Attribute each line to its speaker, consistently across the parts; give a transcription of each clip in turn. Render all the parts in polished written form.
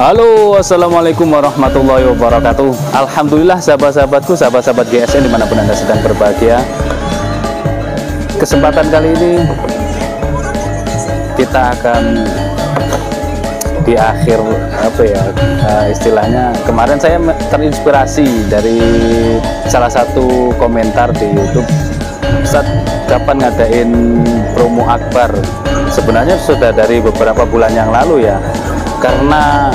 Speaker 1: Halo, assalamualaikum warahmatullahi wabarakatuh. Alhamdulillah sahabat-sahabatku, sahabat-sahabat GSN dimanapun Anda sedang berbahagia. Kesempatan kali ini kita akan di akhir istilahnya, kemarin saya terinspirasi dari salah satu komentar di YouTube. Ustaz, kapan ngadain promo akbar? Sebenarnya sudah dari beberapa bulan yang lalu ya, karena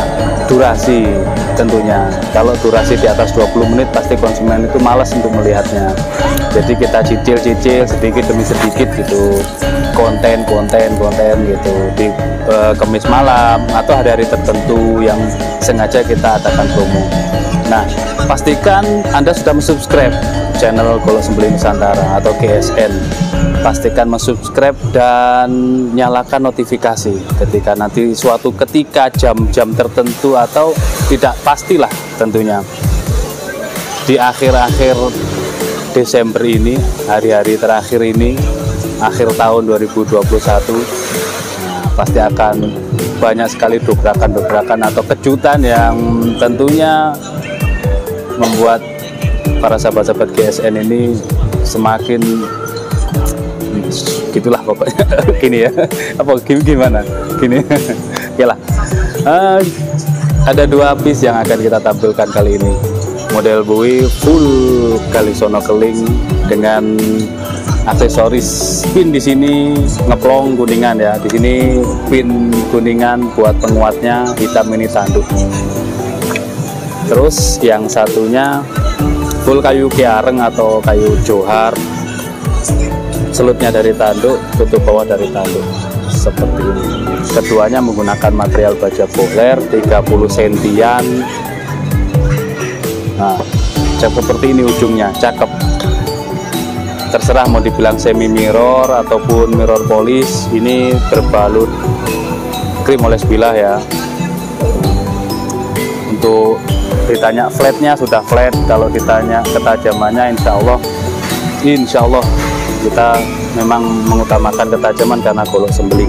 Speaker 1: durasi tentunya. Kalau durasi di atas 20 menit pasti konsumen itu malas untuk melihatnya. Jadi kita cicil-cicil sedikit demi sedikit gitu, konten gitu di Kamis malam atau hari-hari tertentu yang sengaja kita adakan promo. Nah, pastikan Anda sudah subscribe channel Golok Sembelih Nusantara atau GSN. Pastikan subscribe dan nyalakan notifikasi ketika nanti suatu ketika jam-jam tertentu atau tidak pastilah tentunya di akhir-akhir Desember ini, hari-hari terakhir ini, akhir tahun 2021, pasti akan banyak sekali dobrakan-dobrakan atau kejutan yang tentunya membuat para sahabat-sahabat GSN ini semakin gitulah pokoknya. Gini ya, apa gimana gini. Oke lah, ada dua piece yang akan kita tampilkan kali ini. Model buoy full kalisono keling dengan aksesoris pin di sini ngeplong kuningan ya. Di sini pin kuningan buat penguatnya, hitam ini tanduk. Terus yang satunya full kayu kiareng atau kayu johar. Selutnya dari tanduk, tutup bawah dari tanduk seperti ini. Keduanya menggunakan material baja bohler 30 sentian. Nah, seperti ini ujungnya, cakep. Terserah mau dibilang semi mirror ataupun mirror polish. Ini berbalut krim oles bilah ya. Untuk ditanya flatnya sudah flat. Kalau ditanya ketajamannya, insya Allah kita memang mengutamakan ketajaman karena golok sembelih.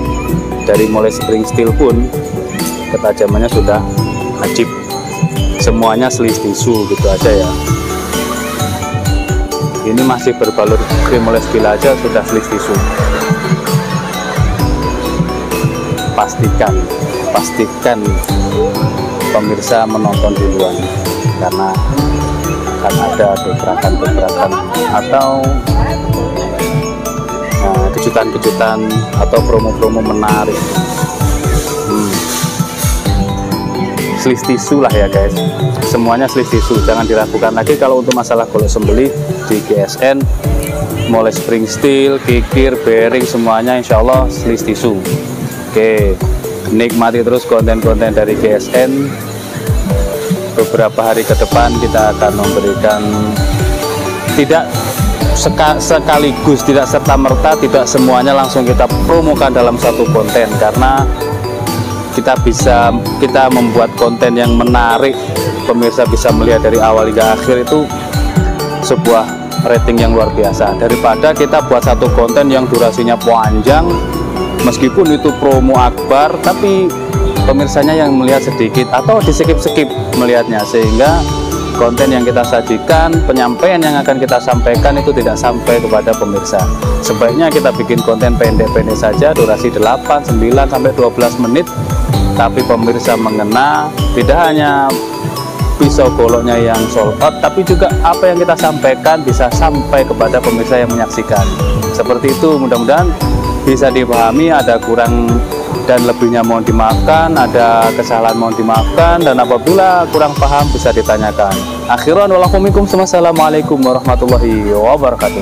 Speaker 1: Dari mulai spring steel pun ketajamannya sudah wajib. Semuanya sleeve tisu gitu aja ya. Ini masih berbalut krim oles bilah aja sudah sleeve tisu. Pastikan pemirsa menonton duluan, karena akan ada dobrakan-dobrakan atau kejutan-kejutan atau promo-promo menarik. Sleeve tisu lah ya guys, semuanya sleeve tisu, jangan diragukan lagi kalau untuk masalah golok sembelih di GSN. Mulai spring steel, kikir, bearing, semuanya insya Allah sleeve tisu. Oke, nikmati terus konten-konten dari GSN. Beberapa hari ke depan kita akan memberikan tidak sekaligus, tidak serta-merta, tidak semuanya langsung kita promokan dalam satu konten, karena kita membuat konten yang menarik, pemirsa bisa melihat dari awal hingga akhir, itu sebuah rating yang luar biasa daripada kita buat satu konten yang durasinya panjang, meskipun itu promo akbar tapi pemirsanya yang melihat sedikit atau di skip melihatnya, sehingga konten yang kita sajikan, penyampaian yang akan kita sampaikan itu tidak sampai kepada pemirsa. Sebaiknya kita bikin konten pendek-pendek saja, durasi 8, 9, sampai 12 menit, tapi pemirsa mengena. Tidak hanya pisau goloknya yang sold out, tapi juga apa yang kita sampaikan bisa sampai kepada pemirsa yang menyaksikan. Seperti itu, mudah-mudahan bisa dipahami. Ada kurang dan lebihnya mohon dimaafkan, ada kesalahan mohon dimaafkan, dan apabila kurang paham bisa ditanyakan. Akhiran walakum minkum, wassalamualaikum warahmatullahi wabarakatuh.